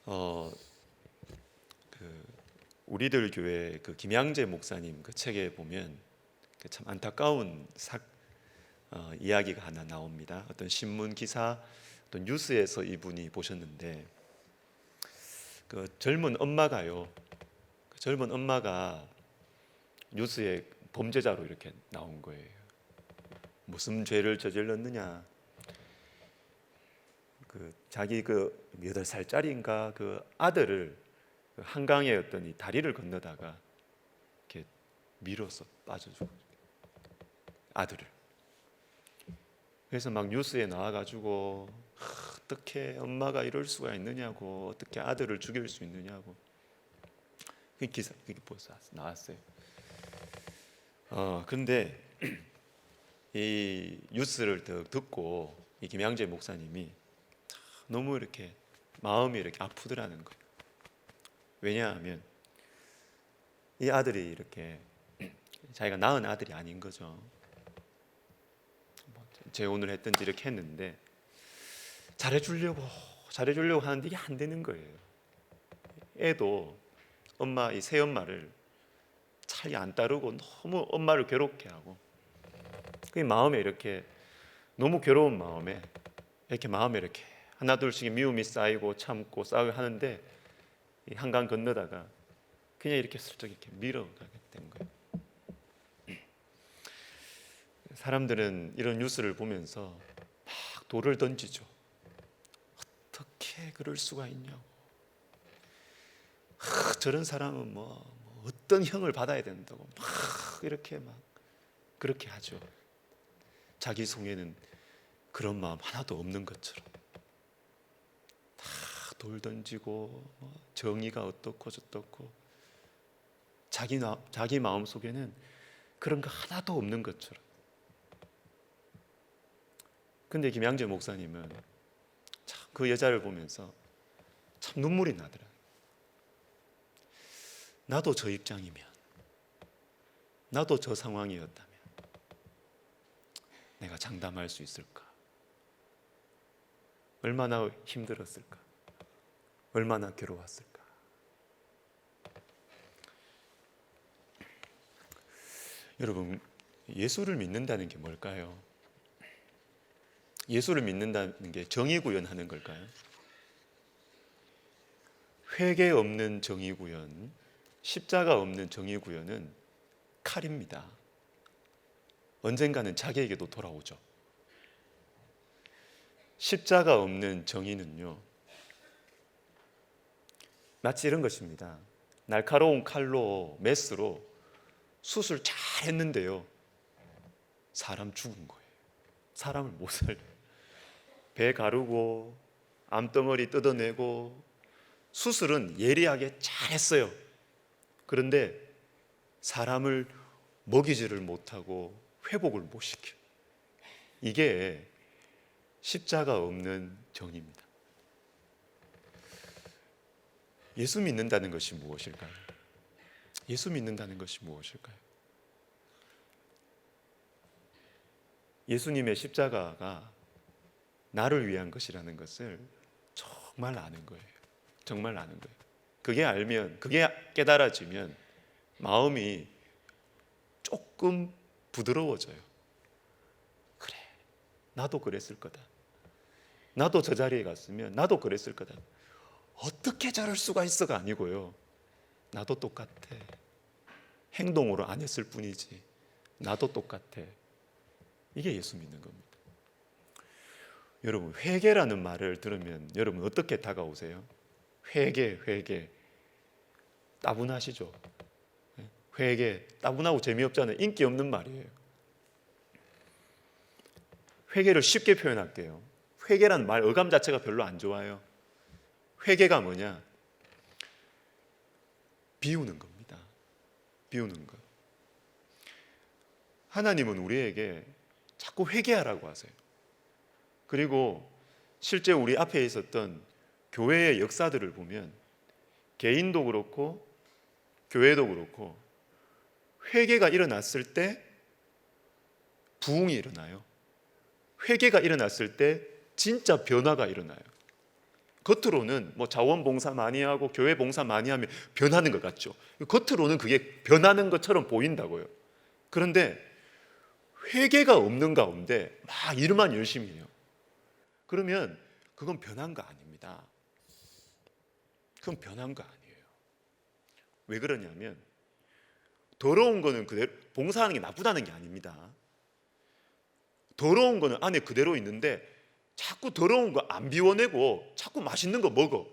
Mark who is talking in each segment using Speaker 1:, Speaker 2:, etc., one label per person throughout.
Speaker 1: 어, 그 우리들 교회 그 김양재 목사님 그 책에 보면 그 참 안타까운 이야기가 하나 나옵니다. 어떤 신문 기사, 어떤 뉴스에서 이분이 보셨는데 그 젊은 엄마가요. 그 젊은 엄마가 뉴스에 범죄자로 이렇게 나온 거예요. 무슨 죄를 저질렀느냐? 그 자기 그 8살짜리인가 그 아들을 그 한강에 어떤 이 다리를 건너다가 이렇게 밀어서 빠져주고 아들을. 그래서 막 뉴스에 나와가지고 어떻게 엄마가 이럴 수가 있느냐고, 어떻게 아들을 죽일 수 있느냐고 그 기사 그게 벌써 나왔어요. 근데 이 뉴스를 듣고 이 김양재 목사님이 너무 이렇게 마음이 이렇게 아프더라는 거예요. 왜냐하면 이 아들이 이렇게 자기가 낳은 아들이 아닌 거죠. 재혼을 했든지 이렇게 했는데 잘해주려고 하는데 이게 안 되는 거예요. 애도 엄마 이 새엄마를 잘 안 따르고 너무 엄마를 괴롭게 하고 그 마음에 이렇게 너무 괴로운 마음에 이렇게 마음에 이렇게 하나둘씩 미움이 쌓이고 참고 싸우고 하는데 이 한강 건너다가 그냥 이렇게 슬쩍 이렇게 밀어가게 된 거예요. 사람들은 이런 뉴스를 보면서 막 돌을 던지죠. 어떻게 그럴 수가 있냐고. 저런 사람은 뭐 어떤 형을 받아야 된다고 막 이렇게 막 그렇게 하죠. 자기 속에는 그런 마음 하나도 없는 것처럼 다 돌 던지고 정의가 어떻고 저떻고 자기 마음 속에는 그런 거 하나도 없는 것처럼. 근데 김양재 목사님은 참 그 여자를 보면서 참 눈물이 나더라. 나도 저 입장이면, 나도 저 상황이었다면 내가 장담할 수 있을까? 얼마나 힘들었을까? 얼마나 괴로웠을까? 여러분, 예수를 믿는다는 게 뭘까요? 예수를 믿는다는 게 정의 구현하는 걸까요? 회개 없는 정의 구현, 십자가 없는 정의 구현은 칼입니다. 언젠가는 자기에게도 돌아오죠. 십자가 없는 정의는요, 마치 이런 것입니다. 날카로운 칼로 메스로 수술 잘 했는데요, 사람 죽은 거예요. 사람을 못 살려요. 배 가르고 암덩어리 뜯어내고 수술은 예리하게 잘 했어요. 그런데 사람을 먹이지를 못하고 회복을 못 시켜요. 이게 십자가 없는 정의입니다. 예수 믿는다는 것이 무엇일까요? 예수 믿는다는 것이 무엇일까요? 예수님의 십자가가 나를 위한 것이라는 것을 정말 아는 거예요. 정말 아는 거예요. 그게 알면, 그게 깨달아지면 마음이 조금 부드러워져요. 그래, 나도 그랬을 거다. 나도 저 자리에 갔으면 나도 그랬을 거다. 어떻게 저럴 수가 있어가 아니고요, 나도 똑같아. 행동으로 안 했을 뿐이지 나도 똑같아. 이게 예수 믿는 겁니다. 여러분, 회개라는 말을 들으면 여러분 어떻게 다가오세요? 회개 따분하시죠? 회개 따분하고 재미없잖아요. 인기 없는 말이에요. 회개를 쉽게 표현할게요. 회개란 말 어감 자체가 별로 안 좋아요. 회개가 뭐냐? 비우는 겁니다. 비우는 거. 하나님은 우리에게 자꾸 회개하라고 하세요. 그리고 실제 우리 앞에 있었던 교회의 역사들을 보면 개인도 그렇고 교회도 그렇고 회개가 일어났을 때 부흥이 일어나요. 회개가 일어났을 때 진짜 변화가 일어나요. 겉으로는 뭐 자원봉사 많이 하고 교회 봉사 많이 하면 변하는 것 같죠. 겉으로는 그게 변하는 것처럼 보인다고요. 그런데 회개가 없는 가운데 막 일만 열심히 해요. 그러면 그건 변한 거 아닙니다. 그건 변한 거 아니에요. 왜 그러냐면 더러운 거는 그대로 봉사하는 게 나쁘다는 게 아닙니다. 더러운 거는 안에 그대로 있는데 자꾸 더러운 거 안 비워내고 자꾸 맛있는 거 먹어.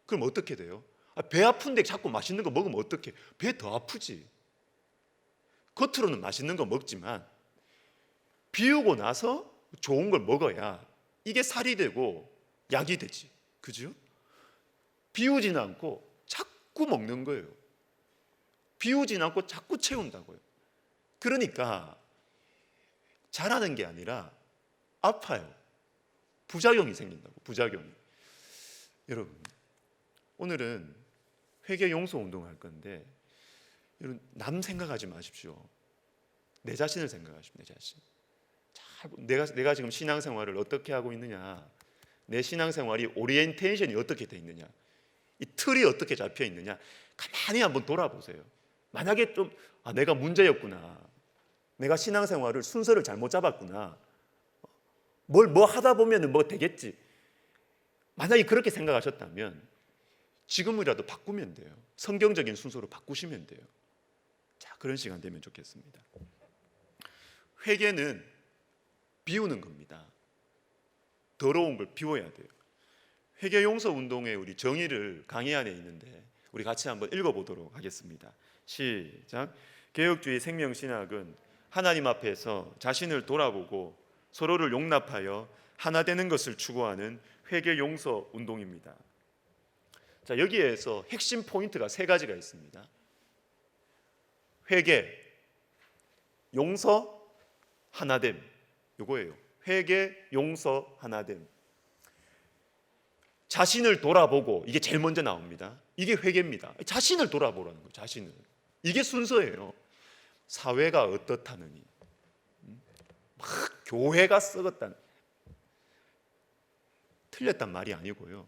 Speaker 1: 그럼 어떻게 돼요? 배 아픈데 자꾸 맛있는 거 먹으면 어떡해? 배 더 아프지. 겉으로는 맛있는 거 먹지만 비우고 나서 좋은 걸 먹어야 이게 살이 되고 약이 되지. 그죠? 비우지는 않고 자꾸 먹는 거예요. 비우지는 않고 자꾸 채운다고요. 그러니까 잘하는 게 아니라 아파요. 부작용이 생긴다고. 부작용이. 여러분, 오늘은 회개 용서 운동을 할 건데 여러분, 남 생각하지 마십시오. 내 자신을 생각하십시오. 내 자신. 내가 지금 신앙생활을 어떻게 하고 있느냐, 내 신앙생활이 오리엔테이션이 어떻게 돼 있느냐, 이 틀이 어떻게 잡혀 있느냐, 가만히 한번 돌아보세요. 만약에 좀 내가 문제였구나, 내가 신앙생활을 순서를 잘못 잡았구나, 뭐 하다 보면은 뭐 되겠지, 만약에 그렇게 생각하셨다면 지금이라도 바꾸면 돼요. 성경적인 순서로 바꾸시면 돼요. 자, 그런 시간 되면 좋겠습니다. 회개는 비우는 겁니다. 더러운 걸 비워야 돼요. 회개 용서 운동의 우리 정의를 강의 안에 있는데 우리 같이 한번 읽어보도록 하겠습니다. 시작. 개혁주의 생명신학은 하나님 앞에서 자신을 돌아보고 서로를 용납하여 하나 되는 것을 추구하는 회개 용서 운동입니다. 자, 여기에서 핵심 포인트가 세 가지가 있습니다. 회개, 용서, 하나됨. 요거예요. 회개, 용서, 하나됨. 자신을 돌아보고, 이게 제일 먼저 나옵니다. 이게 회개입니다. 자신을 돌아보라는 거예요. 자신을. 이게 순서예요. 사회가 어떻다느니, 막 교회가 썩었다는, 틀렸단 말이 아니고요.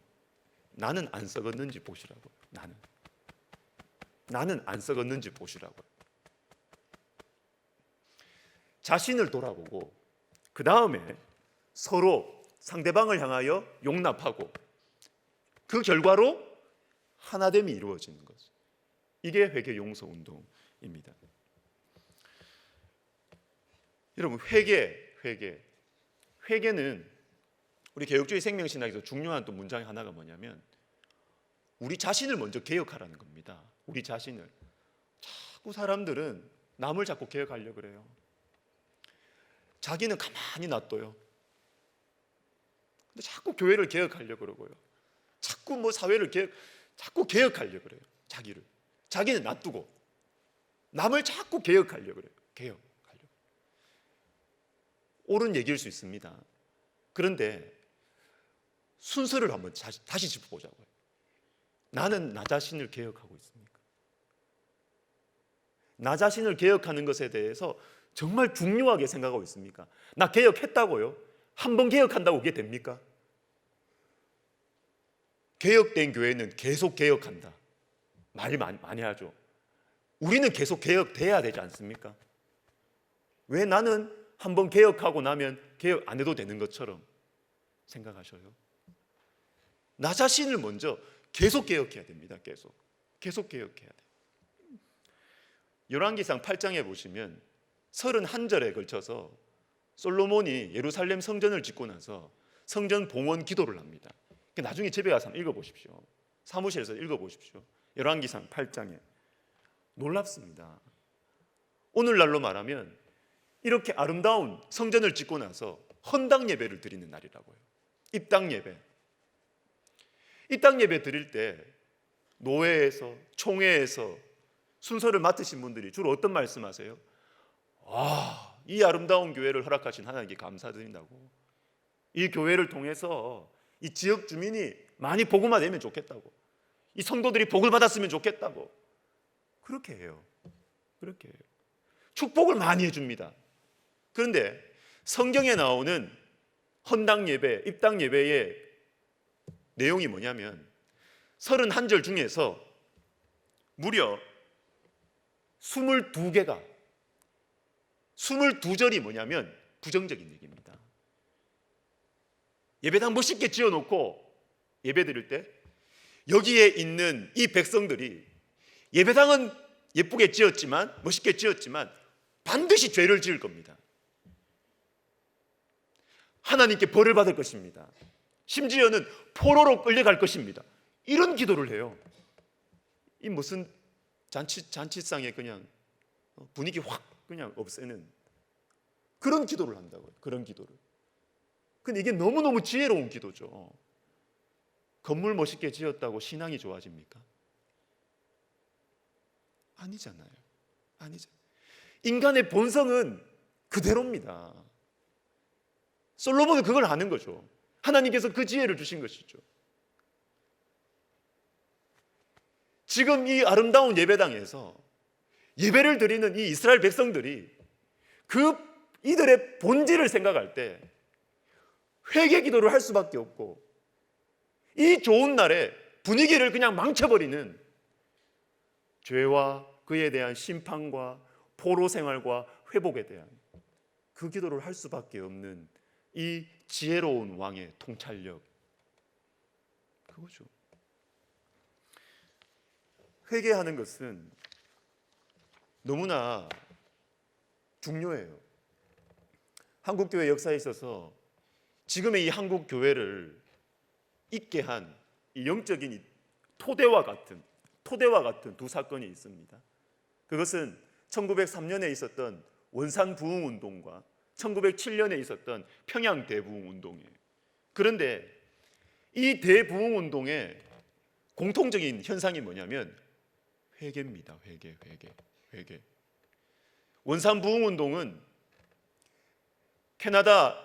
Speaker 1: 나는 안 썩었는지 보시라고. 나는 안 썩었는지 보시라고. 자신을 돌아보고 그 다음에 서로 상대방을 향하여 용납하고 그 결과로 하나됨이 이루어지는 것. 이게 회개 용서 운동입니다. 여러분, 회개는 우리 개혁주의 생명신학에서 중요한 또 문장이 하나가 뭐냐면 우리 자신을 먼저 개혁하라는 겁니다. 우리 자신을. 자꾸 사람들은 남을 자꾸 개혁하려고 그래요. 자기는 가만히 놔둬요. 근데 자꾸 교회를 개혁하려고 그러고요. 자꾸 뭐 사회를 자꾸 개혁하려고 그래요. 자기는 놔두고 남을 자꾸 개혁하려고 그래요. 개혁하려고. 옳은 얘기일 수 있습니다. 그런데 순서를 한번 다시 짚어보자고요. 나는 나 자신을 개혁하고 있습니까? 나 자신을 개혁하는 것에 대해서 정말 중요하게 생각하고 있습니까? 나 개혁했다고요? 한 번 개혁한다고 그게 됩니까? 개혁된 교회는 계속 개혁한다. 말 많이 하죠. 우리는 계속 개혁돼야 되지 않습니까? 왜 나는 한 번 개혁하고 나면 개혁 안 해도 되는 것처럼 생각하셔요? 나 자신을 먼저 계속 개혁해야 됩니다. 계속 개혁해야 돼요. 열왕기상 8장에 보시면 31절에 걸쳐서 솔로몬이 예루살렘 성전을 짓고 나서 성전 봉헌 기도를 합니다. 나중에 집에 가서 한번 읽어보십시오. 사무실에서 읽어보십시오. 열왕기상 8장에 놀랍습니다. 오늘날로 말하면 이렇게 아름다운 성전을 짓고 나서 헌당 예배를 드리는 날이라고요. 입당 예배. 입당 예배 드릴 때 노회에서 총회에서 순서를 맡으신 분들이 주로 어떤 말씀하세요? 이 아름다운 교회를 허락하신 하나님께 감사드린다고. 이 교회를 통해서 이 지역 주민이 많이 복음화 되면 좋겠다고. 이 성도들이 복을 받았으면 좋겠다고. 그렇게 해요. 축복을 많이 해줍니다. 그런데 성경에 나오는 헌당 예배, 입당 예배의 내용이 뭐냐면 31절 중에서 무려 22절이 뭐냐면 부정적인 얘기입니다. 예배당 멋있게 지어놓고 예배 드릴 때 여기에 있는 이 백성들이 예배당은 예쁘게 지었지만, 멋있게 지었지만 반드시 죄를 지을 겁니다. 하나님께 벌을 받을 것입니다. 심지어는 포로로 끌려갈 것입니다. 이런 기도를 해요. 이 무슨 잔치상에 그냥 분위기 확 그냥 없애는 그런 기도를 한다고요. 그런 기도를. 근데 이게 너무너무 지혜로운 기도죠. 건물 멋있게 지었다고 신앙이 좋아집니까? 아니잖아요. 인간의 본성은 그대로입니다. 솔로몬은 그걸 아는 거죠. 하나님께서 그 지혜를 주신 것이죠. 지금 이 아름다운 예배당에서 예배를 드리는 이 이스라엘 백성들이 이들의 본질을 생각할 때 회개 기도를 할 수밖에 없고, 이 좋은 날에 분위기를 그냥 망쳐버리는 죄와 그에 대한 심판과 포로 생활과 회복에 대한 그 기도를 할 수밖에 없는 이 지혜로운 왕의 통찰력, 그거죠. 회개하는 것은 너무나 중요해요. 한국교회 역사에 있어서 지금의 이 한국교회를 있게 한 이 영적인 토대와 같은 두 사건이 있습니다. 그것은 1903년에 있었던 원산 부흥 운동과 1907년에 있었던 평양 대부흥 운동이에요. 그런데 이 대부흥 운동의 공통적인 현상이 뭐냐면 회개입니다. 회개. 원산 부흥 운동은 캐나다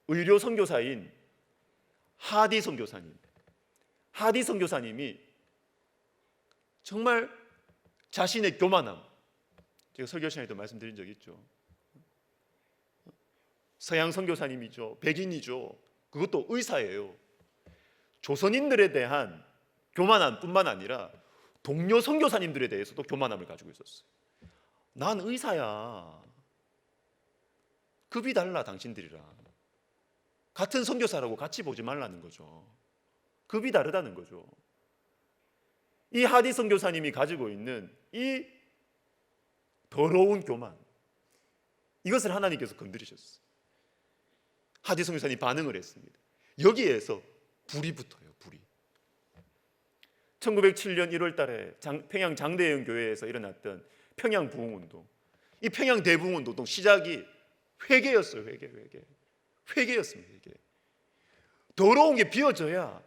Speaker 1: 의료 선교사인 하디 선교사님이 정말 자신의 교만함, 제가 설교 시간에도 말씀드린 적이 있죠. 서양 선교사님이죠. 백인이죠. 그것도 의사예요. 조선인들에 대한 교만함뿐만 아니라 동료 선교사님들에 대해서도 교만함을 가지고 있었어요. 난 의사야. 급이 달라 당신들이랑. 같은 선교사라고 같이 보지 말라는 거죠. 급이 다르다는 거죠. 이 하디 선교사님이 가지고 있는 이 더러운 교만, 이것을 하나님께서 건드리셨어요. 하디 선교사님이 반응을 했습니다. 여기에서 불이 붙어요. 불이. 1907년 1월 달에 평양 장대영 교회에서 일어났던 평양 부흥운동, 이 평양 대부흥운동 시작이 회개였어요. 회개였습니다. 회개. 더러운 게 비워져야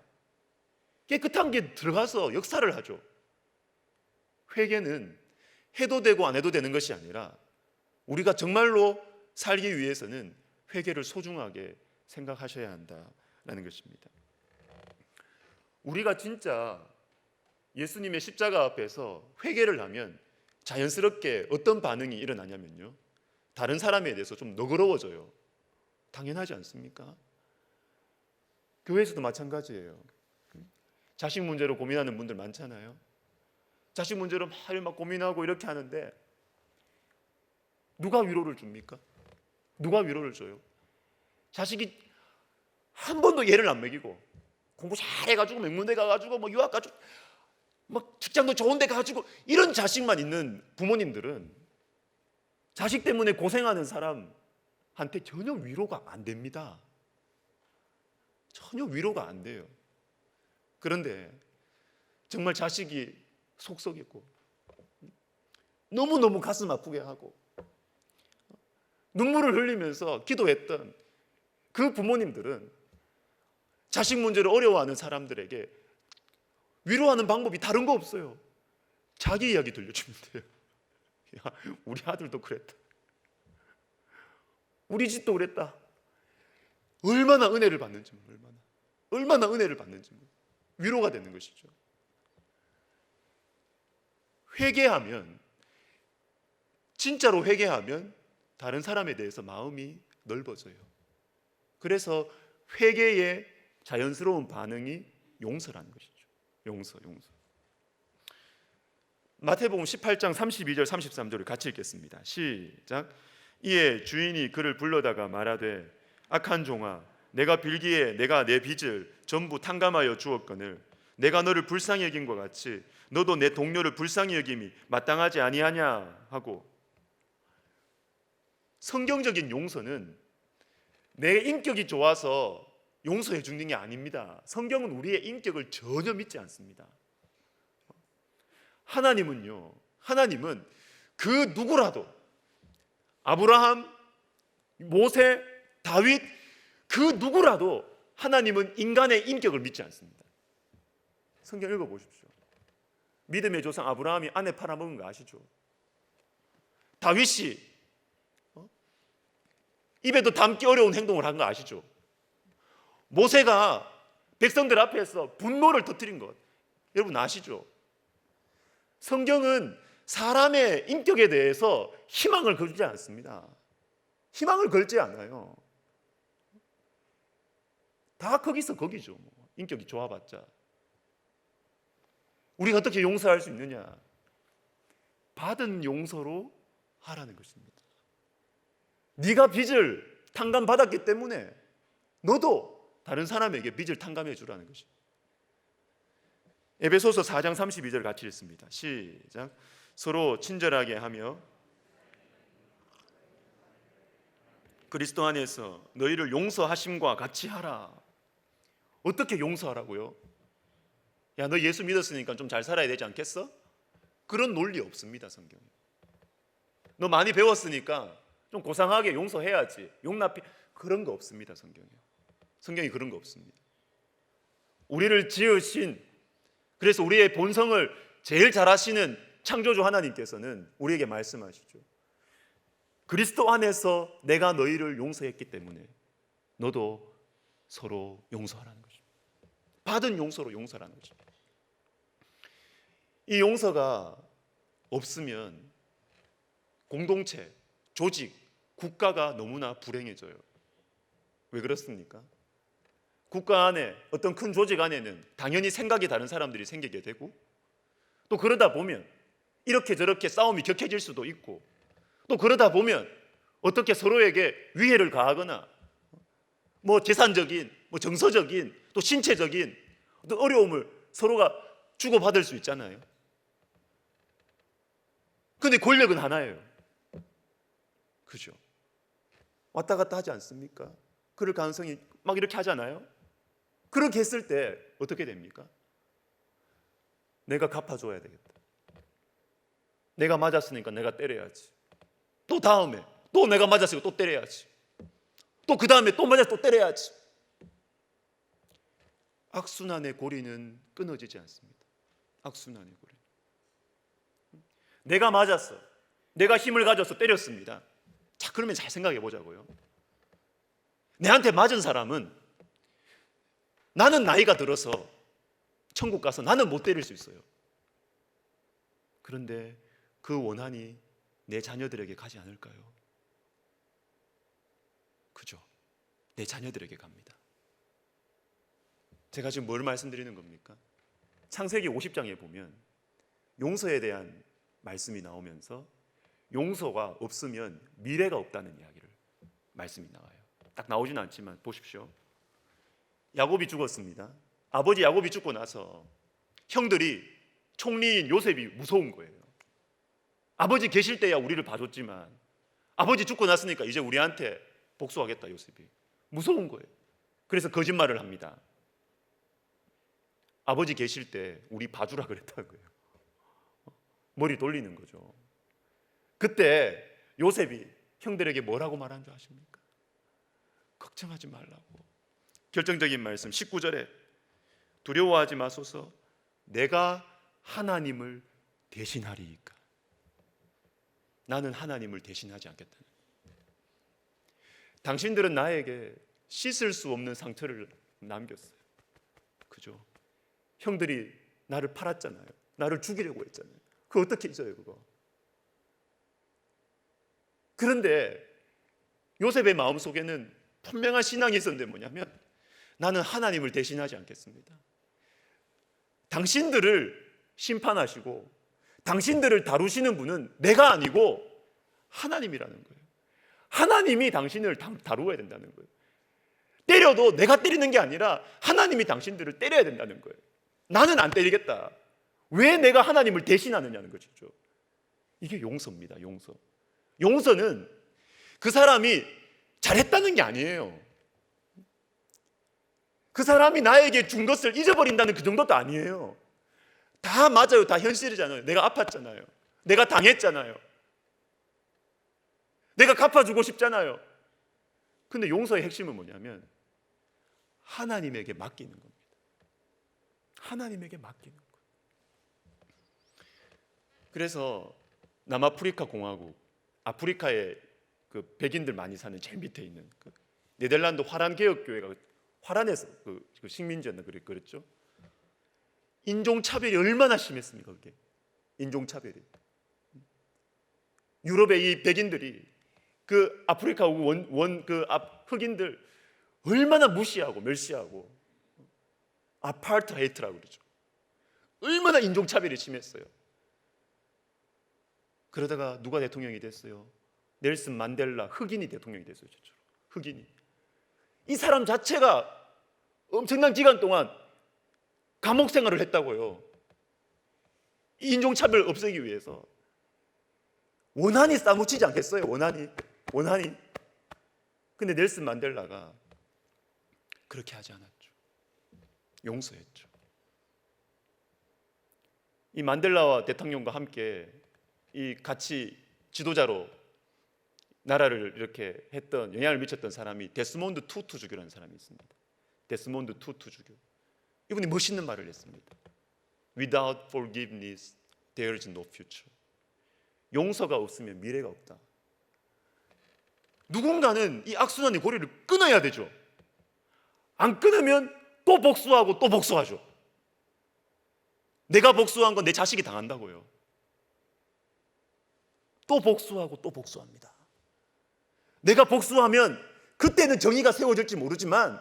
Speaker 1: 깨끗한 게 들어가서 역사를 하죠. 회개는 해도 되고 안 해도 되는 것이 아니라 우리가 정말로 살기 위해서는 회개를 소중하게 생각하셔야 한다라는 것입니다. 우리가 진짜 예수님의 십자가 앞에서 회개를 하면 자연스럽게 어떤 반응이 일어나냐면요, 다른 사람에 대해서 좀 너그러워져요. 당연하지 않습니까? 교회에서도 마찬가지예요. 자식 문제로 고민하는 분들 많잖아요. 자식 문제로 막 고민하고 이렇게 하는데 누가 위로를 줍니까? 누가 위로를 줘요? 자식이 한 번도 예를 안 먹이고 공부 잘해가지고 명문대 가가지고 뭐 유학 가지고 막 직장도 좋은데 가지고 이런 자식만 있는 부모님들은 자식 때문에 고생하는 사람한테 전혀 위로가 안 됩니다. 전혀 위로가 안 돼요. 그런데 정말 자식이 속 썩이고 너무너무 가슴 아프게 하고 눈물을 흘리면서 기도했던 그 부모님들은 자식 문제를 어려워하는 사람들에게 위로하는 방법이 다른 거 없어요. 자기 이야기 들려주면 돼요. 야, 우리 아들도 그랬다. 우리 집도 그랬다. 얼마나 은혜를 받는지, 얼마나 은혜를 받는지 위로가 되는 것이죠. 회개하면, 진짜로 회개하면 다른 사람에 대해서 마음이 넓어져요. 그래서 회개의 자연스러운 반응이 용서라는 것이죠. 용서. 마태복음 18장 32절 33절을 같이 읽겠습니다. 시작. 이에 주인이 그를 불러다가 말하되 악한 종아, 내가 빌기에 내가 내 빚을 전부 탕감하여 주었거늘 내가 너를 불쌍히 여긴 것 같이 너도 내 동료를 불쌍히 여김이 마땅하지 아니하냐 하고. 성경적인 용서는 내 인격이 좋아서 용서해 주는 게 아닙니다. 성경은 우리의 인격을 전혀 믿지 않습니다. 하나님은 그 누구라도, 아브라함, 모세, 다윗, 그 누구라도 하나님은 인간의 인격을 믿지 않습니다. 성경 읽어보십시오. 믿음의 조상 아브라함이 아내 팔아먹은 거 아시죠? 다윗이 입에도 담기 어려운 행동을 한 거 아시죠? 모세가 백성들 앞에서 분노를 터뜨린 것 여러분 아시죠? 성경은 사람의 인격에 대해서 희망을 걸지 않습니다. 희망을 걸지 않아요. 다 거기서 거기죠. 인격이 좋아봤자. 우리가 어떻게 용서할 수 있느냐? 받은 용서로 하라는 것입니다. 네가 빚을 탕감받았기 때문에 너도 다른 사람에게 빚을 탕감해 주라는 것입니다. 에베소서 4장 32절 같이 읽습니다. 시작. 서로 친절하게 하며 그리스도 안에서 너희를 용서하심과 같이 하라. 어떻게 용서하라고요? 야, 너 예수 믿었으니까 좀 잘 살아야 되지 않겠어? 그런 논리 없습니다. 성경에. 너 많이 배웠으니까 좀 고상하게 용서해야지, 용납해, 그런 거 없습니다. 성경이 그런 거 없습니다. 우리를 지으신, 그래서 우리의 본성을 제일 잘 아시는 창조주 하나님께서는 우리에게 말씀하시죠. 그리스도 안에서 내가 너희를 용서했기 때문에 너도 서로 용서하라는 것입니다. 받은 용서로 용서라는 것입니다. 이 용서가 없으면 공동체, 조직, 국가가 너무나 불행해져요. 왜 그렇습니까? 국가 안에, 어떤 큰 조직 안에는 당연히 생각이 다른 사람들이 생기게 되고, 또 그러다 보면 이렇게 저렇게 싸움이 격해질 수도 있고, 또 그러다 보면 어떻게 서로에게 위해를 가하거나 재산적인, 정서적인, 또 신체적인 어떤 어려움을 서로가 주고받을 수 있잖아요. 그런데 권력은 하나예요. 그죠? 왔다 갔다 하지 않습니까? 그럴 가능성이 막 이렇게 하잖아요. 그렇게 했을 때 어떻게 됩니까? 내가 갚아줘야 되겠다. 내가 맞았으니까 내가 때려야지. 또 다음에 또 내가 맞았으니까 또 때려야지. 또 그 다음에 또 맞아서 또 때려야지. 악순환의 고리는 끊어지지 않습니다. 악순환의 고리. 내가 맞았어. 내가 힘을 가져서 때렸습니다. 자, 그러면 잘 생각해 보자고요. 내한테 맞은 사람은 나는 나이가 들어서 천국 가서 나는 못 때릴 수 있어요. 그런데 그 원한이 내 자녀들에게 가지 않을까요? 그죠? 내 자녀들에게 갑니다. 제가 지금 뭘 말씀드리는 겁니까? 창세기 50장에 보면 용서에 대한 말씀이 나오면서 용서가 없으면 미래가 없다는 이야기를 말씀이 나와요. 딱 나오지는 않지만 보십시오. 야곱이 죽었습니다. 아버지 야곱이 죽고 나서 형들이 총리인 요셉이 무서운 거예요. 아버지 계실 때야 우리를 봐줬지만 아버지 죽고 났으니까 이제 우리한테 복수하겠다. 요셉이 무서운 거예요. 그래서 거짓말을 합니다. 아버지 계실 때 우리 봐주라 그랬다고요. 머리 돌리는 거죠. 그때 요셉이 형들에게 뭐라고 말한 줄 아십니까? 걱정하지 말라고. 결정적인 말씀 19절에 두려워하지 마소서 내가 하나님을 대신하리이까. 나는 하나님을 대신하지 않겠다는. 당신들은 나에게 씻을 수 없는 상처를 남겼어요. 그죠? 형들이 나를 팔았잖아요. 나를 죽이려고 했잖아요. 그거 어떻게 잊어요, 그거? 그런데 요셉의 마음속에는 분명한 신앙이 있었는데 뭐냐면 나는 하나님을 대신하지 않겠습니다. 당신들을 심판하시고 당신들을 다루시는 분은 내가 아니고 하나님이라는 거예요. 하나님이 당신을 다루어야 된다는 거예요. 때려도 내가 때리는 게 아니라 하나님이 당신들을 때려야 된다는 거예요. 나는 안 때리겠다. 왜 내가 하나님을 대신하느냐는 것이죠. 이게 용서입니다. 용서. 용서는 그 사람이 잘했다는 게 아니에요. 그 사람이 나에게 준 것을 잊어버린다는 그 정도도 아니에요. 다 맞아요. 다 현실이잖아요. 내가 아팠잖아요. 내가 당했잖아요. 내가 갚아주고 싶잖아요. 근데 용서의 핵심은 뭐냐면 하나님에게 맡기는 겁니다. 하나님에게 맡기는 거예요. 그래서 남아프리카 공화국, 아프리카에 그 백인들 많이 사는 제일 밑에 있는 그 네덜란드 화란 개혁교회가 화란에서 그 식민지였나 그랬죠. 인종차별이 얼마나 심했습니까? 그게 인종차별이. 유럽의 이 백인들이 그 아프리카 그 흑인들 얼마나 무시하고 멸시하고 아파르트헤이트라고 그러죠. 얼마나 인종차별이 심했어요. 그러다가 누가 대통령이 됐어요? 넬슨 만델라 흑인이 대통령이 됐어요. 저처럼. 흑인이. 이 사람 자체가 엄청난 기간 동안 감옥 생활을 했다고요. 이 인종차별 없애기 위해서. 원한이 싸무치지 않겠어요? 원한이. 근데 넬슨 만델라가 그렇게 하지 않았죠. 용서했죠. 이 만델라와 대통령과 함께 이 같이 지도자로 나라를 이렇게 했던, 영향을 미쳤던 사람이 데스몬드 투투주교라는 사람이 있습니다. 데스몬드 투투주교. 이분이 멋있는 말을 했습니다. Without forgiveness, there is no future. 용서가 없으면 미래가 없다. 누군가는 이 악순환의 고리를 끊어야 되죠. 안 끊으면 또 복수하고 또 복수하죠. 내가 복수한 건 내 자식이 당한다고요. 또 복수하고 또 복수합니다. 내가 복수하면 그때는 정의가 세워질지 모르지만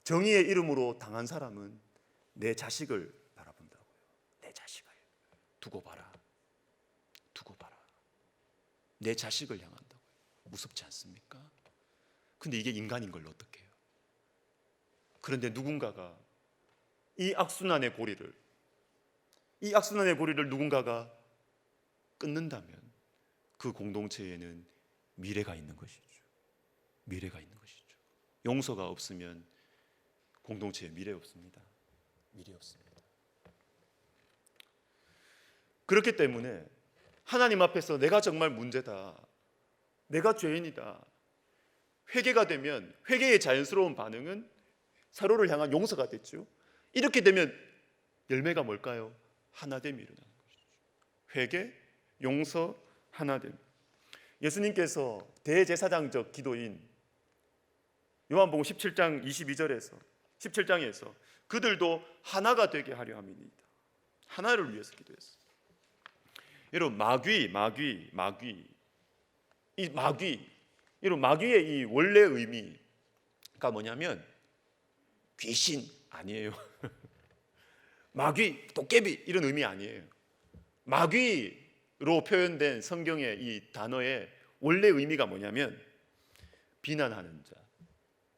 Speaker 1: 정의의 이름으로 당한 사람은 내 자식을 바라본다고요. 내 자식을 두고 봐라. 내 자식을 향한다고요. 무섭지 않습니까? 근데 이게 인간인 걸 어떻게 해요? 그런데 누군가가 이 악순환의 고리를 누군가가 끊는다면 그 공동체에는 미래가 있는 것이죠. 용서가 없으면 공동체에 미래 없습니다. 그렇기 때문에 하나님 앞에서 내가 정말 문제다, 내가 죄인이다, 회개가 되면 회개의 자연스러운 반응은 서로를 향한 용서가 됐죠. 이렇게 되면 열매가 뭘까요? 하나됨이 일어나는 것이죠. 회개, 용서, 하나됨. 예수님께서 대제사장적 기도인 요한복음 17장 17장에서 그들도 하나가 되게 하려 함이니이다. 하나를 위해서 기도했어요. 여러분, 마귀의 이 원래 의미가 뭐냐면 귀신 아니에요. 마귀, 도깨비 이런 의미 아니에요. 마귀로 표현된 성경의 이 단어의 원래 의미가 뭐냐면 비난하는 자,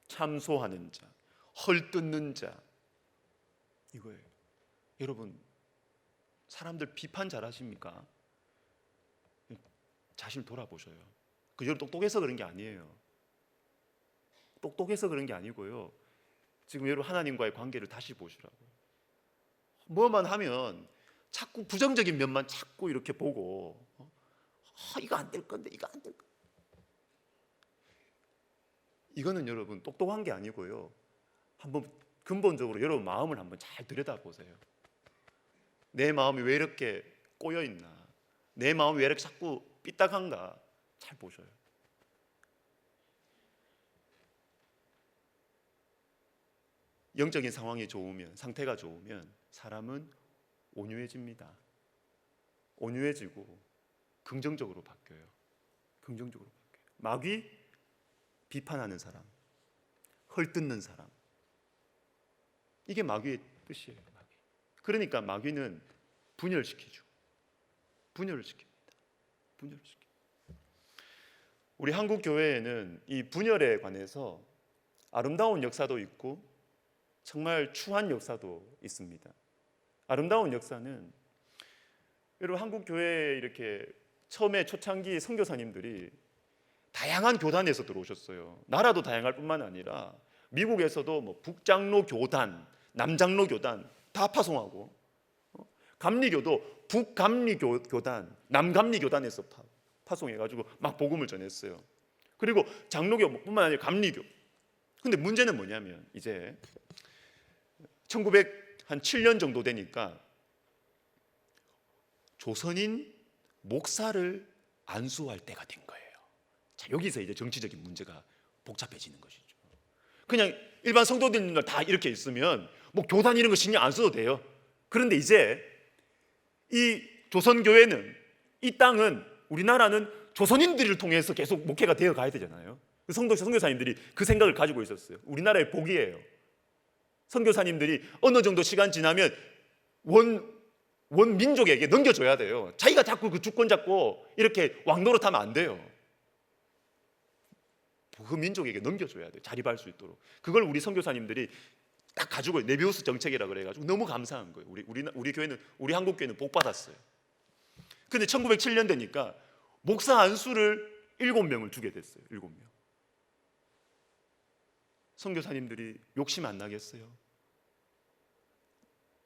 Speaker 1: 참소하는 자, 헐뜯는 자, 이거예요. 여러분, 사람들 비판 잘하십니까? 자신을 돌아보셔요. 여러분 똑똑해서 그런 게 아니에요. 똑똑해서 그런 게 아니고요. 지금 여러분 하나님과의 관계를 다시 보시라고요. 뭐만 하면 자꾸 부정적인 면만 자꾸 이렇게 보고 이거 안 될 건데, 이거 안 될 건데. 이거는 여러분 똑똑한 게 아니고요. 한번 근본적으로 여러분 마음을 한번 잘 들여다보세요. 내 마음이 왜 이렇게 꼬여 있나? 내 마음이 왜 이렇게 자꾸 삐딱한가? 잘 보셔요. 영적인 상황이 좋으면, 상태가 좋으면 사람은 온유해집니다. 온유해지고 긍정적으로 바뀌어요. 마귀, 비판하는 사람, 헐뜯는 사람, 이게 마귀의 뜻이에요. 마귀. 그러니까 마귀는 분열시키죠. 분열을 시킵니다. 분열을 시킵니다. 우리 한국 교회에는 이 분열에 관해서 아름다운 역사도 있고 정말 추한 역사도 있습니다. 아름다운 역사는 여러분 한국 교회에 이렇게 처음에 초창기 선교사님들이 다양한 교단에서 들어오셨어요. 나라도 다양할 뿐만 아니라 미국에서도 뭐 북장로 교단, 남장로 교단 다 파송하고, 감리교도 북감리 교단, 남감리 교단에서 파송해가지고 막 복음을 전했어요. 그리고 장로교뿐만 아니라 감리교. 근데 문제는 뭐냐면 이제 1907년 정도 되니까 조선인 목사를 안수할 때가 된 거예요. 자, 여기서 이제 정치적인 문제가 복잡해지는 것이죠. 그냥 일반 성도들 다 이렇게 있으면 뭐 교단 이런 거 신경 안 써도 돼요. 그런데 이제 이 조선교회는, 이 땅은, 우리나라는 조선인들을 통해서 계속 목회가 되어 가야 되잖아요. 선교사님들이 그 생각을 가지고 있었어요. 우리나라의 복이에요. 선교사님들이 어느 정도 시간 지나면 원민족에게 넘겨줘야 돼요. 자기가 자꾸 그 주권 잡고 이렇게 왕노릇하면 안 돼요. 그 민족에게 넘겨줘야 돼요. 자립할 수 있도록. 그걸 우리 선교사님들이 딱 가지고 네비우스 정책이라 그래가지고 너무 감사한 거예요. 우리 교회는, 우리 한국 교회는 복 받았어요. 근데 1907년 되니까 목사 안수를 7명을 주게 됐어요. 7명. 선교사님들이 욕심 안 나겠어요?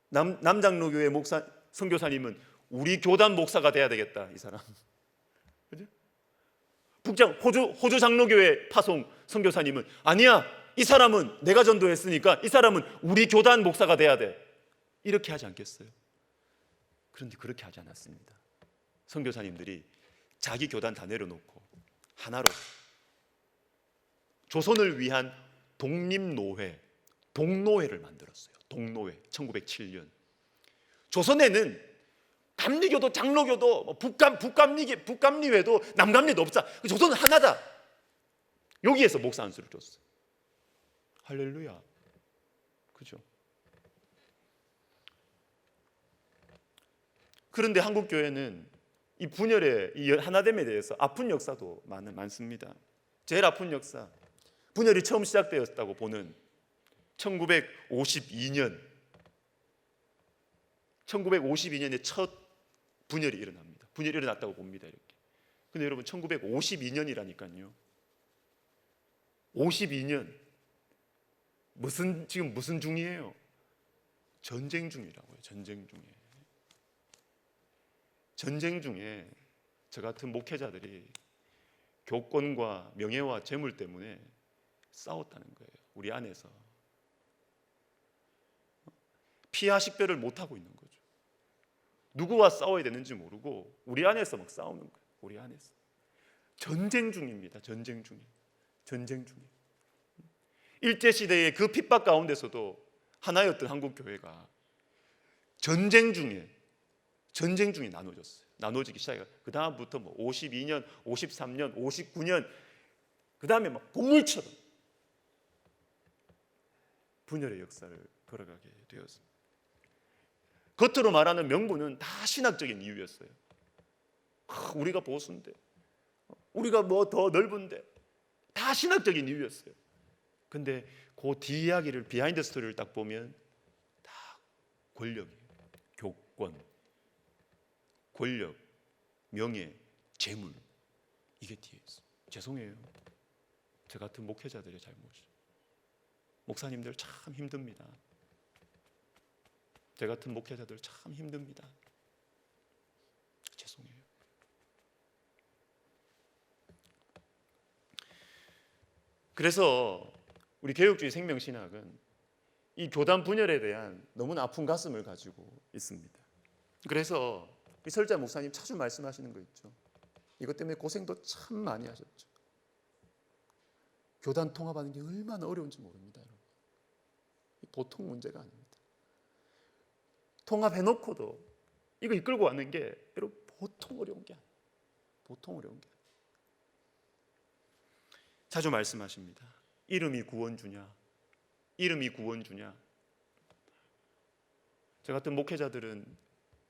Speaker 1: 남장로교회 목사 선교사님은 우리 교단 목사가 돼야 되겠다, 이 사람. 그죠? 호주 장로교회 파송 선교사님은 아니야, 이 사람은 내가 전도했으니까 이 사람은 우리 교단 목사가 돼야 돼, 이렇게 하지 않겠어요? 그런데 그렇게 하지 않았습니다. 선교사님들이 자기 교단 다 내려놓고 하나로 조선을 위한 독립노회, 동노회를 만들었어요. 동노회. 1907년. 조선에는 감리교도 장로교도 북감리회도 남감리도 없다. 조선은 하나다. 여기에서 목사 안수를 줬어요. 할렐루야. 그죠? 그런데 한국 교회는 이 분열의, 이 하나됨에 대해서 아픈 역사도 많습니다. 제일 아픈 역사, 분열이 처음 시작되었다고 보는 1952년에 첫 분열이 일어납니다. 분열이 일어났다고 봅니다. 이렇게. 근데 여러분 1952년이라니까요. 52년 지금 무슨 중이에요? 전쟁 중이라고요. 전쟁 중에. 전쟁 중에 저 같은 목회자들이 교권과 명예와 재물 때문에 싸웠다는 거예요. 우리 안에서. 피하 식별을 못하고 있는 거죠. 누구와 싸워야 되는지 모르고 우리 안에서 막 싸우는 거예요. 우리 안에서. 전쟁 중입니다. 전쟁 중에. 전쟁 중에. 일제시대의 그 핍박 가운데서도 하나였던 한국교회가 전쟁 중에 나눠지기 시작해요. 그 다음부터 뭐 52년, 53년, 59년, 그 다음에 막 본물처럼 분열의 역사를 걸어가게 되었습니다. 겉으로 말하는 명분은 다 신학적인 이유였어요. 우리가 보수인데, 우리가 뭐 더 넓은데, 다 신학적인 이유였어요. 근데 그 뒤이야기를, 비하인드 스토리를 딱 보면 다 권력이에요. 교권, 권력, 명예, 재물, 이게 뒤에 있어요. 죄송해요. 저 같은 목회자들의 잘못이죠. 목사님들 참 힘듭니다. 저 같은 목회자들 참 힘듭니다. 죄송해요. 그래서 우리 개혁주의 생명신학은 이 교단 분열에 대한 너무나 아픈 가슴을 가지고 있습니다. 그래서 이 설자 목사님 자주 말씀하시는 거 있죠. 이것 때문에 고생도 참 많이 하셨죠. 교단 통합하는 게 얼마나 어려운지 모릅니다, 여러분. 보통 문제가 아닙니다. 통합해놓고도 이거 이끌고 왔는 게 여러분 보통 어려운 게 아니에요. 보통 어려운 게 아니에요. 자주 말씀하십니다. 이름이 구원주냐? 이름이 구원주냐? 저 같은 목회자들은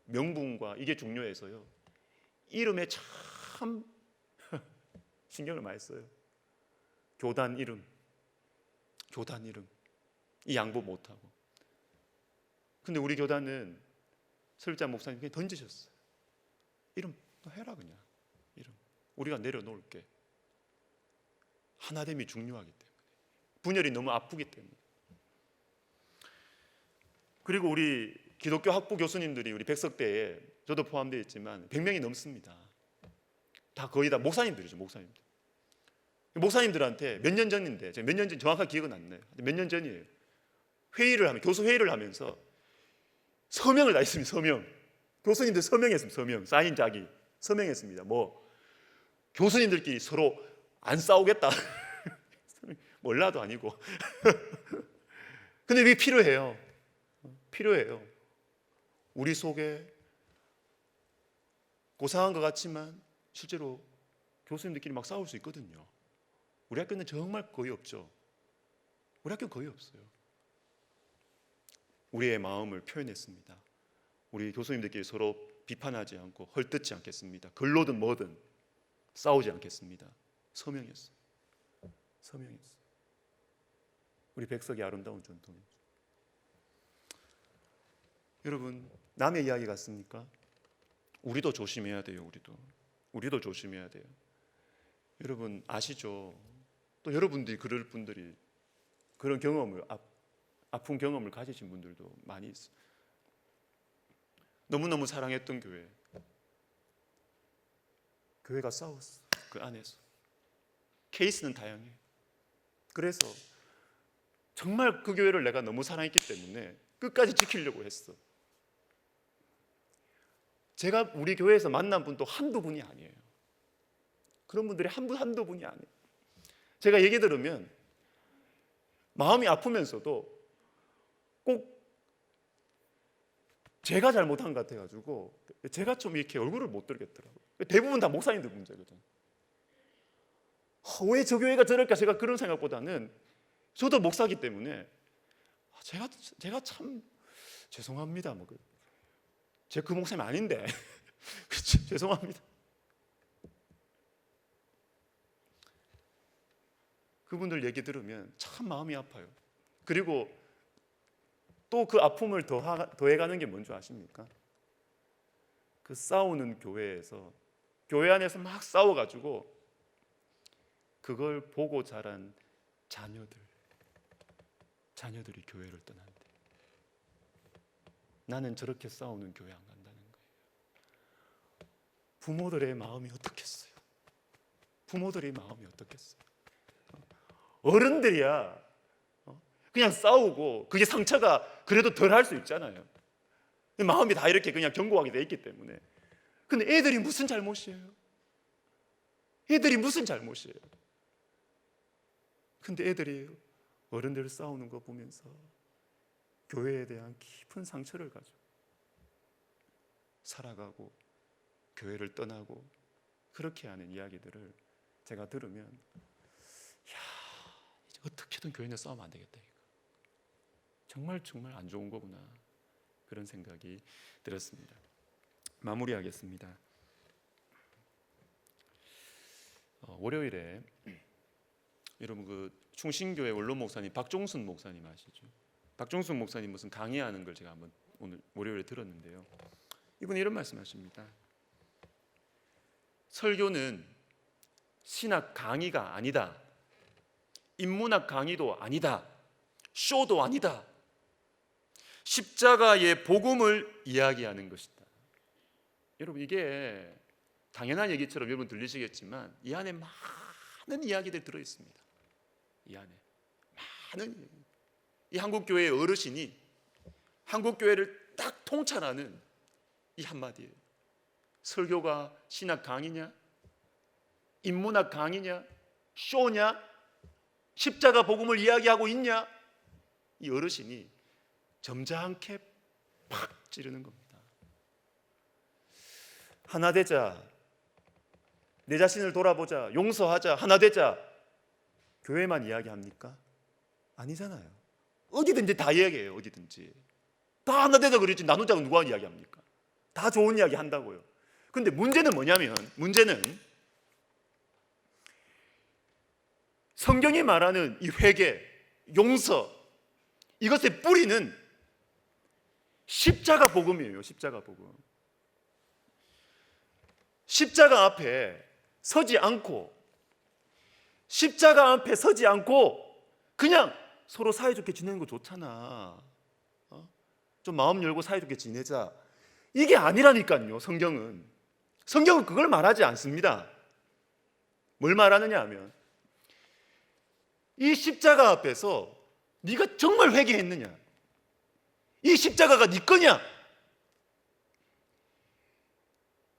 Speaker 1: 명분과 이게 중요해서요, 이름에 참 신경을 많이 써요. 교단 이름 이 양보 못하고. 근데 우리 교단은 설자 목사님 그냥 던지셨어요. 이름 너 해라, 그냥 이름 우리가 내려놓을게. 하나됨이 중요하기 때문에, 분열이 너무 아프기 때문에. 그리고 우리 기독교 학부 교수님들이 우리 백석대에 저도 포함되어 있지만 100명이 넘습니다. 다 거의 다 목사님들이죠. 목사님들한테 몇 년 전인데, 제가 몇 년 전 정확한 기억은 안 나요. 몇 년 전이에요. 교수 회의를 하면서 서명을 다 했습니다. 서명. 교수님들 서명했습니다. 서명. 사인 자기 서명했습니다. 뭐 교수님들끼리 서로 안 싸우겠다. 몰라도 아니고. 근데 이게 필요해요. 우리 속에 고상한 것 같지만 실제로 교수님들끼리 막 싸울 수 있거든요. 우리 학교는 정말 거의 없죠. 우리 학교는 거의 없어요. 우리의 마음을 표현했습니다. 우리 교수님들끼리 서로 비판하지 않고 헐뜯지 않겠습니다. 글로든 뭐든 싸우지 않겠습니다. 서명했어요. 우리 백석의 아름다운 전통이죠. 여러분, 남의 이야기 같습니까? 우리도 조심해야 돼요. 우리도 조심해야 돼요. 여러분 아시죠? 또 여러분들이 그럴 분들이 그런 경험을, 아픈 경험을 가지신 분들도 많이 있어요. 너무너무 사랑했던 교회가 싸웠어. 그 안에서 케이스는 다양해요. 그래서 정말 그 교회를 내가 너무 사랑했기 때문에 끝까지 지키려고 했어. 제가 우리 교회에서 만난 분도 한두 분이 아니에요. 그런 분들이 한두 분이 아니에요. 제가 얘기 들으면 마음이 아프면서도 꼭 제가 잘못한 것 같아가지고 제가 좀 이렇게 얼굴을 못 들겠더라고요. 대부분 다 목사님들 문제거든. 왜 저 교회가 저럴까? 제가 그런 생각보다는 저도 목사기 때문에 제가 참 죄송합니다. 제가 그 목사님 아닌데 죄송합니다. 그분들 얘기 들으면 참 마음이 아파요. 그리고 또 그 아픔을 더해가는 게 뭔지 아십니까? 그 싸우는 교회에서, 교회 안에서 막 싸워가지고 그걸 보고 자란 자녀들이 교회를 떠난대. 나는 저렇게 싸우는 교회 안 간다는 거예요. 부모들의 마음이 어떻겠어요? 어른들이야 그냥 싸우고 그게 상처가 그래도 덜 할 수 있잖아요. 마음이 다 이렇게 그냥 견고하게 돼 있기 때문에. 근데 애들이 무슨 잘못이에요? 근데 애들이 어른들 싸우는 거 보면서 교회에 대한 깊은 상처를 가지고 살아가고 교회를 떠나고 그렇게 하는 이야기들을 제가 들으면 이제 어떻게든 교회는 싸우면 안 되겠다. 이거 정말 안 좋은 거구나. 그런 생각이 들었습니다. 마무리하겠습니다. 월요일에 여러분 그 충신교회 원로 목사님 박종순 목사님 아시죠? 박종순 목사님 무슨 강의하는 걸 제가 한번 오늘 월요일에 들었는데요. 이분이 이런 말씀하십니다. 설교는 신학 강의가 아니다. 인문학 강의도 아니다. 쇼도 아니다. 십자가의 복음을 이야기하는 것이다. 여러분 이게 당연한 얘기처럼 여러분 들리시겠지만 이 안에 많은 이야기들이 들어있습니다. 이 안에 많은 이 한국교회의 어르신이 한국교회를 딱 통찰하는 이 한마디예요. 설교가 신학 강의냐? 인문학 강의냐? 쇼냐? 십자가 복음을 이야기하고 있냐? 이 어르신이 점잖게 팍 찌르는 겁니다. 하나 되자, 내 자신을 돌아보자, 용서하자, 하나 되자. 교회만 이야기합니까? 아니잖아요. 어디든지 다 이야기해요. 어디든지. 다 하나 되다 그랬지 나누자고 누가 이야기합니까? 다 좋은 이야기 한다고요. 근데 문제는 뭐냐면, 문제는 성경이 말하는 이 회개, 용서, 이것의 뿌리는 십자가 복음이에요. 십자가 복음. 십자가 앞에 서지 않고, 십자가 앞에 서지 않고 그냥 서로 사이좋게 지내는 거 좋잖아. 좀 마음 열고 사이좋게 지내자. 이게 아니라니까요. 성경은 그걸 말하지 않습니다. 뭘 말하느냐 하면, 이 십자가 앞에서 네가 정말 회개했느냐, 이 십자가가 네 거냐,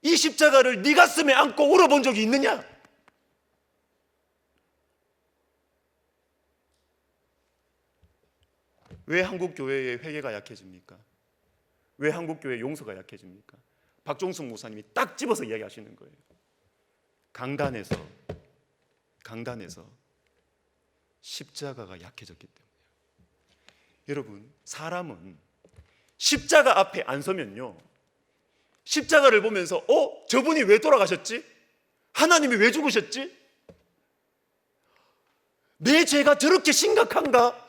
Speaker 1: 이 십자가를 네 가슴에 안고 울어본 적이 있느냐. 왜 한국 교회의 회개가 약해집니까? 왜 한국 교회의 용서가 약해집니까? 박종숙 목사님이 딱 집어서 이야기하시는 거예요. 강단에서 십자가가 약해졌기 때문이에요. 여러분, 사람은 십자가 앞에 안 서면요, 십자가를 보면서 저분이 왜 돌아가셨지? 하나님이 왜 죽으셨지? 내 죄가 저렇게 심각한가?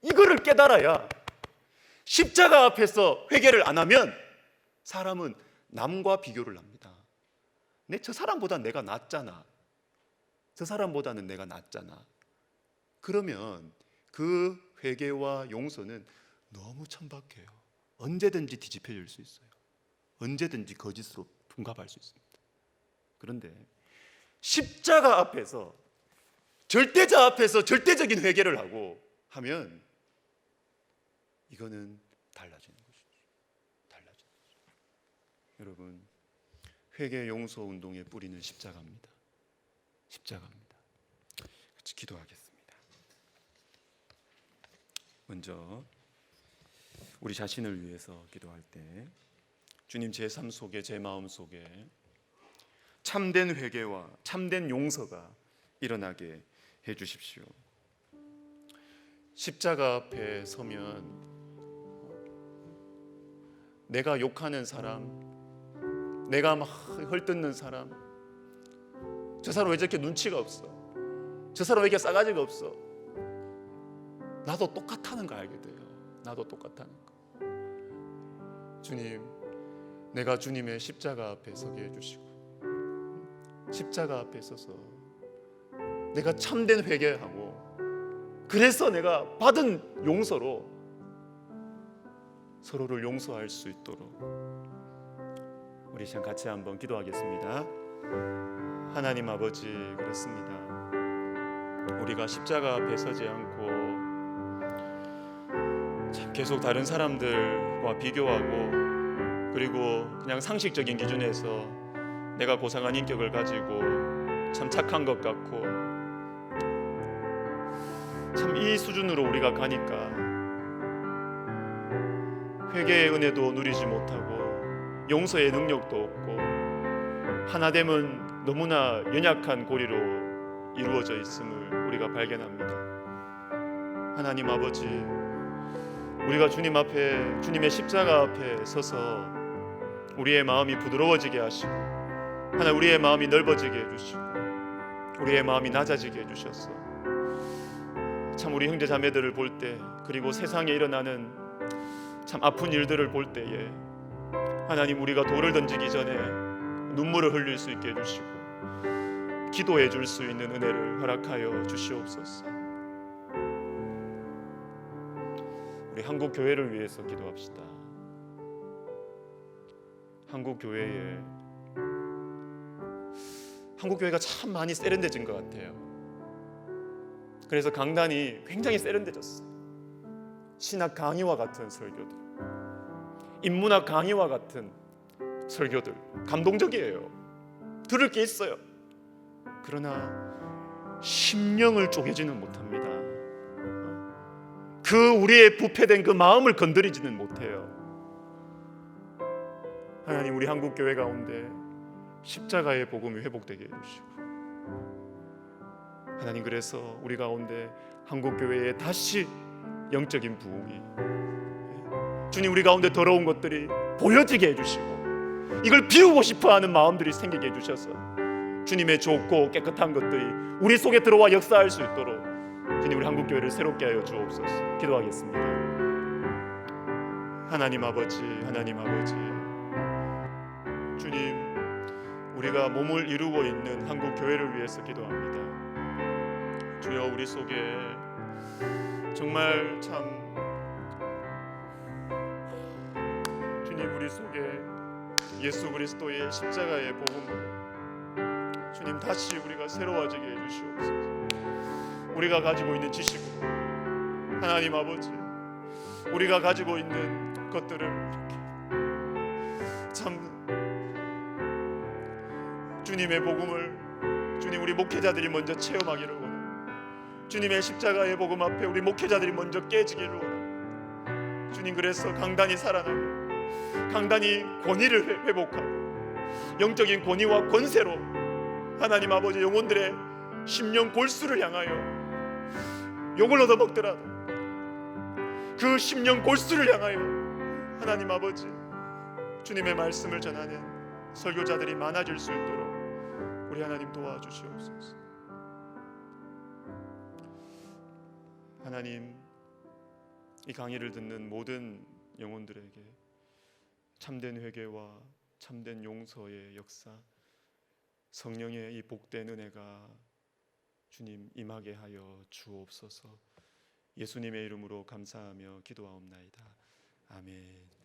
Speaker 1: 이거를 깨달아야. 십자가 앞에서 회개를 안 하면 사람은 남과 비교를 합니다. 저 사람보다 내가 낫잖아. 저 사람보다는 내가 낫잖아. 그러면 그 회개와 용서는 너무 천박해요. 언제든지 뒤집혀질 수 있어요. 언제든지 거짓으로 둔갑할 수 있습니다. 그런데 십자가 앞에서, 절대자 앞에서 절대적인 회개를 하고 하면 이거는 달라지는 것이죠. 달라지는 것이죠. 여러분, 회개 용서 운동의 뿌리는 십자가입니다. 십자가입니다. 같이 기도하겠습니다. 먼저 우리 자신을 위해서 기도할 때, 주님, 제 삶 속에, 제 마음 속에 참된 회개와 참된 용서가 일어나게 해 주십시오. 십자가 앞에 서면 내가 욕하는 사람, 내가 막 헐뜯는 사람, 저 사람 왜 저렇게 눈치가 없어, 저 사람 왜 이렇게 싸가지가 없어, 나도 똑같다는 거 알게 돼요. 나도 똑같다는 거. 주님, 내가 주님의 십자가 앞에 서게 해주시고, 십자가 앞에 서서 내가 참된 회개하고, 그래서 내가 받은 용서로 서로를 용서할 수 있도록 우리 시간 같이 한번 기도하겠습니다. 하나님 아버지, 그렇습니다. 우리가 십자가 앞에 서지 않고 참 계속 다른 사람들과 비교하고, 그리고 그냥 상식적인 기준에서 내가 고상한 인격을 가지고 참 착한 것 같고, 참 이 수준으로 우리가 가니까 회개의 은혜도 누리지 못하고 용서의 능력도 없고 하나됨은 너무나 연약한 고리로 이루어져 있음을 우리가 발견합니다. 하나님 아버지, 우리가 주님 앞에, 주님의 십자가 앞에 서서 우리의 마음이 부드러워지게 하시고, 하나님 우리의 마음이 넓어지게 해주시고 우리의 마음이 낮아지게 해주셔서 참 우리 형제 자매들을 볼 때, 그리고 세상에 일어나는 참 아픈 일들을 볼 때에 하나님, 우리가 돌을 던지기 전에 눈물을 흘릴 수 있게 해주시고 기도해 줄 수 있는 은혜를 허락하여 주시옵소서. 우리 한국 교회를 위해서 기도합시다. 한국 교회가 참 많이 세련돼진 것 같아요. 그래서 강단이 굉장히 세련돼졌어요. 신학 강의와 같은 설교들, 인문학 강의와 같은 설교들, 감동적이에요. 들을 게 있어요. 그러나 심령을 쪼개지는 못합니다. 그 우리의 부패된 그 마음을 건드리지는 못해요. 하나님, 우리 한국 교회 가운데 십자가의 복음이 회복되게 해주시고, 하나님, 그래서 우리 가운데 한국 교회에 다시 영적인 부흥이,
Speaker 2: 주님, 우리 가운데 더러운 것들이 보여지게 해주시고 이걸 비우고 싶어하는 마음들이 생기게 해주셔서 주님의 좋고 깨끗한 것들이 우리 속에 들어와 역사할 수 있도록 주님, 우리 한국교회를 새롭게 하여 주옵소서. 기도하겠습니다. 하나님 아버지, 하나님 아버지, 주님, 우리가 몸을 이루고 있는 한국교회를 위해서 기도합니다. 주여, 우리 속에 정말 참 주님, 우리 속에 예수 그리스도의 십자가의 복음을 주님 다시 우리가 새로워지게 해주시옵소서. 우리가 가지고 있는 지식으로 하나님 아버지, 우리가 가지고 있는 것들을 참 주님의 복음을 주님, 우리 목회자들이 먼저 체험하기를 원합니다. 주님의 십자가의 복음 앞에 우리 목회자들이 먼저 깨지기를 원합니다. 주님, 그래서 강단이 살아나고 강단이 권위를 회복하고 영적인 권위와 권세로 하나님 아버지, 영혼들의 심령 골수를 향하여 욕을 얻어먹더라도 그 심령 골수를 향하여 하나님 아버지, 주님의 말씀을 전하는 설교자들이 많아질 수 있도록 우리 하나님 도와주시옵소서. 하나님, 이 강의를 듣는 모든 영혼들에게 참된 회개와 참된 용서의 역사, 성령의 이 복된 은혜가 주님 임하게 하여 주옵소서. 예수님의 이름으로 감사하며 기도하옵나이다. 아멘.